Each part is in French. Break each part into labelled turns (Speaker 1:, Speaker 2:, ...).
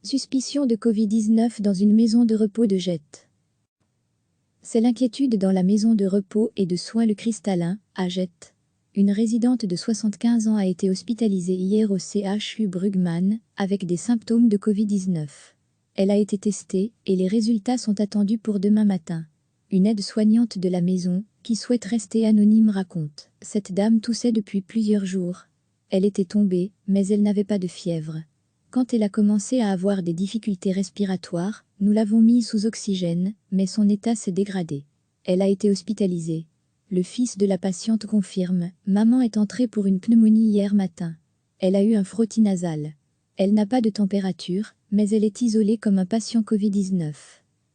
Speaker 1: Suspicion de Covid-19 dans une maison de repos de Jette. C'est l'inquiétude dans la maison de repos et de soins Le Cristallin, à Jette. Une résidente de 75 ans a été hospitalisée hier au CHU Brugman, avec des symptômes de Covid-19. Elle a été testée, et les résultats sont attendus pour demain matin. Une aide-soignante de la maison, qui souhaite rester anonyme, raconte. Cette dame toussait depuis plusieurs jours. Elle était tombée, mais elle n'avait pas de fièvre. Quand elle a commencé à avoir des difficultés respiratoires, nous l'avons mise sous oxygène, mais son état s'est dégradé. Elle a été hospitalisée. Le fils de la patiente confirme, maman est entrée pour une pneumonie hier matin. Elle a eu un frottis nasal. Elle n'a pas de température, mais elle est isolée comme un patient Covid-19.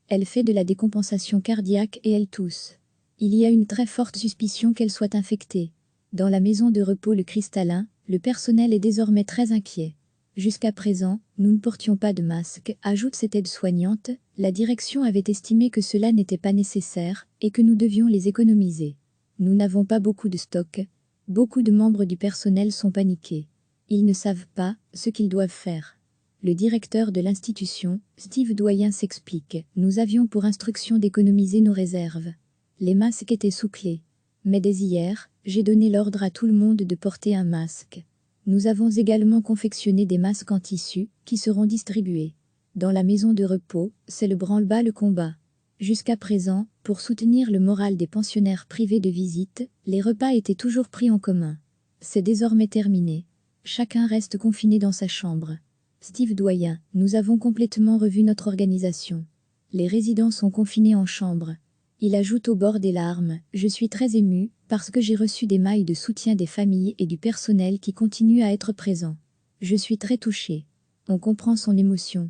Speaker 1: Elle fait de la décompensation cardiaque et elle tousse. Il y a une très forte suspicion qu'elle soit infectée. Dans la maison de repos Le Cristallin, le personnel est désormais très inquiet. Jusqu'à présent, nous ne portions pas de masque, ajoute cette aide-soignante. La direction avait estimé que cela n'était pas nécessaire et que nous devions les économiser. Nous n'avons pas beaucoup de stock. Beaucoup de membres du personnel sont paniqués. Ils ne savent pas ce qu'ils doivent faire. Le directeur de l'institution, Steve Doyen, s'explique. Nous avions pour instruction d'économiser nos réserves. Les masques étaient sous clé. Mais dès hier, j'ai donné l'ordre à tout le monde de porter un masque. Nous avons également confectionné des masques en tissu, qui seront distribués. Dans la maison de repos, c'est le branle-bas le combat. Jusqu'à présent, pour soutenir le moral des pensionnaires privés de visite, les repas étaient toujours pris en commun. C'est désormais terminé. Chacun reste confiné dans sa chambre. Steve Doyen, nous avons complètement revu notre organisation. Les résidents sont confinés en chambre. Il ajoute au bord des larmes, je suis très ému, parce que j'ai reçu des mails de soutien des familles et du personnel qui continuent à être présents. Je suis très touché. On comprend son émotion.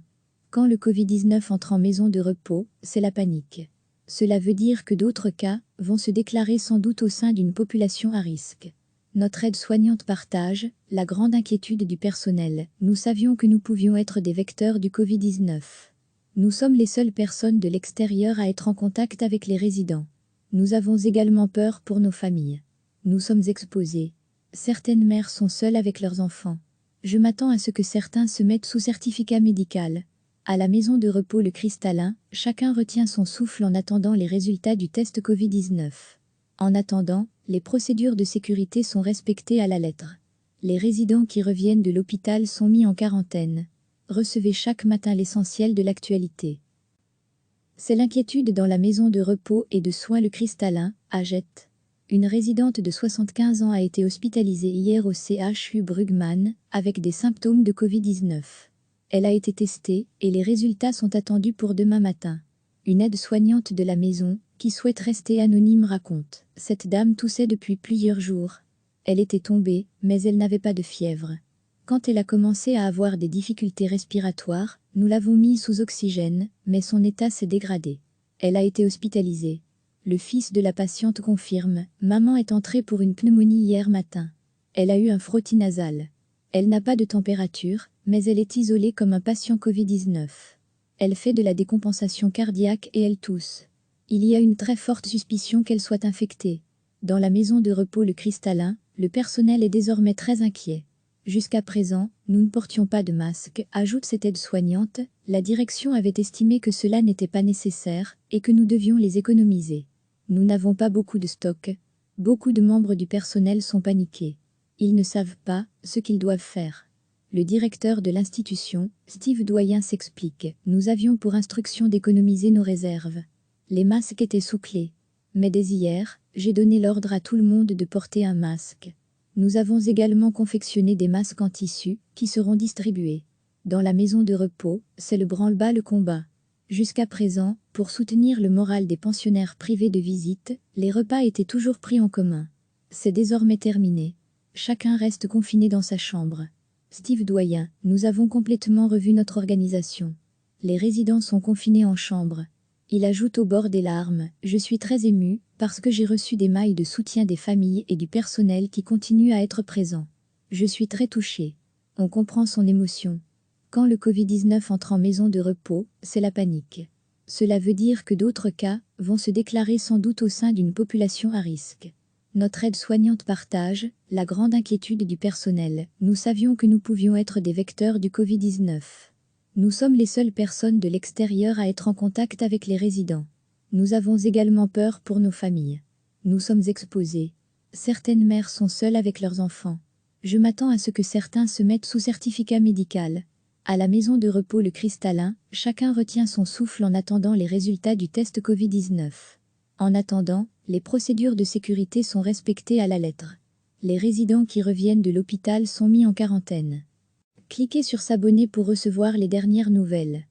Speaker 1: Quand le Covid-19 entre en maison de repos, c'est la panique. Cela veut dire que d'autres cas vont se déclarer sans doute au sein d'une population à risque. Notre aide-soignante partage la grande inquiétude du personnel. Nous savions que nous pouvions être des vecteurs du Covid-19. Nous sommes les seules personnes de l'extérieur à être en contact avec les résidents. Nous avons également peur pour nos familles. Nous sommes exposés. Certaines mères sont seules avec leurs enfants. Je m'attends à ce que certains se mettent sous certificat médical. À la maison de repos Le Cristallin, chacun retient son souffle en attendant les résultats du test Covid-19. En attendant, les procédures de sécurité sont respectées à la lettre. Les résidents qui reviennent de l'hôpital sont mis en quarantaine. Recevez chaque matin l'essentiel de l'actualité. C'est l'inquiétude dans la maison de repos et de soins Le Cristallin, à Jette. Une résidente de 75 ans a été hospitalisée hier au CHU Brugman, avec des symptômes de Covid-19. Elle a été testée, et les résultats sont attendus pour demain matin. Une aide-soignante de la maison, qui souhaite rester anonyme, raconte. Cette dame toussait depuis plusieurs jours. Elle était tombée, mais elle n'avait pas de fièvre. Quand elle a commencé à avoir des difficultés respiratoires, nous l'avons mise sous oxygène, mais son état s'est dégradé. Elle a été hospitalisée. Le fils de la patiente confirme, maman est entrée pour une pneumonie hier matin. Elle a eu un frottis nasal. Elle n'a pas de température, mais elle est isolée comme un patient Covid-19. Elle fait de la décompensation cardiaque et elle tousse. Il y a une très forte suspicion qu'elle soit infectée. Dans la maison de repos Le Cristallin, le personnel est désormais très inquiet. Jusqu'à présent, nous ne portions pas de masque, ajoute cette aide-soignante. La direction avait estimé que cela n'était pas nécessaire et que nous devions les économiser. Nous n'avons pas beaucoup de stock. Beaucoup de membres du personnel sont paniqués. Ils ne savent pas ce qu'ils doivent faire. Le directeur de l'institution, Steve Doyen, s'explique. Nous avions pour instruction d'économiser nos réserves. Les masques étaient sous clé. Mais dès hier, j'ai donné l'ordre à tout le monde de porter un masque. Nous avons également confectionné des masques en tissu, qui seront distribués. Dans la maison de repos, c'est le branle-bas le combat. Jusqu'à présent, pour soutenir le moral des pensionnaires privés de visite, les repas étaient toujours pris en commun. C'est désormais terminé. Chacun reste confiné dans sa chambre. Steve Doyen, nous avons complètement revu notre organisation. Les résidents sont confinés en chambre. Il ajoute au bord des larmes, je suis très ému, parce que j'ai reçu des mails de soutien des familles et du personnel qui continuent à être présents. Je suis très touché. On comprend son émotion. Quand le Covid-19 entre en maison de repos, c'est la panique. Cela veut dire que d'autres cas vont se déclarer sans doute au sein d'une population à risque. Notre aide-soignante partage la grande inquiétude du personnel. Nous savions que nous pouvions être des vecteurs du Covid-19. Nous sommes les seules personnes de l'extérieur à être en contact avec les résidents. Nous avons également peur pour nos familles. Nous sommes exposés. Certaines mères sont seules avec leurs enfants. Je m'attends à ce que certains se mettent sous certificat médical. À la maison de repos Le Cristallin, chacun retient son souffle en attendant les résultats du test Covid-19. En attendant, les procédures de sécurité sont respectées à la lettre. Les résidents qui reviennent de l'hôpital sont mis en quarantaine. Cliquez sur s'abonner pour recevoir les dernières nouvelles.